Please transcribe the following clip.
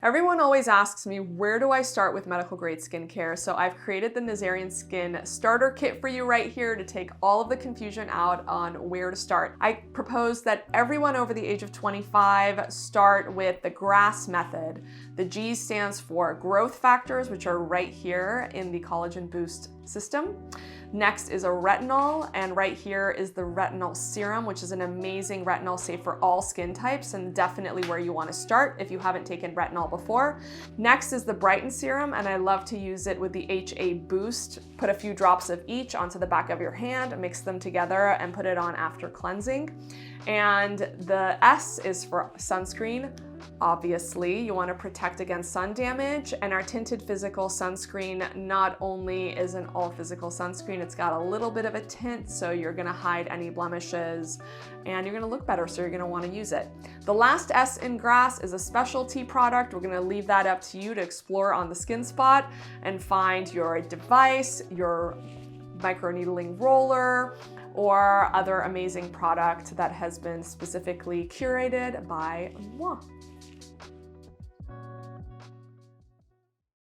Everyone always asks me, where do I start with medical grade skincare? So I've created the NazarianSkin starter kit for you right here to take all of the confusion out on where to start. I propose that everyone over the age of 25 start with the GRASS method. The G stands for growth factors, which are right here in the collagen boost system. Next is a retinol, and right here is the retinol serum, which is an amazing retinol safe for all skin types and definitely where you want to start if you haven't taken retinol before. Next is the Brighten serum, and I love to use it with the HA Boost. Put a few drops of each onto the back of your hand, mix them together, and put it on after cleansing. And the S is for sunscreen. Obviously, you want to protect against sun damage, and our tinted physical sunscreen not only is an all physical sunscreen, it's got a little bit of a tint, so you're going to hide any blemishes and you're going to look better, so you're going to want to use it. The last S in GRASS is a specialty product. We're going to leave that up to you to explore on the skin spot and find your device, your microneedling roller, or other amazing product that has been specifically curated by moi.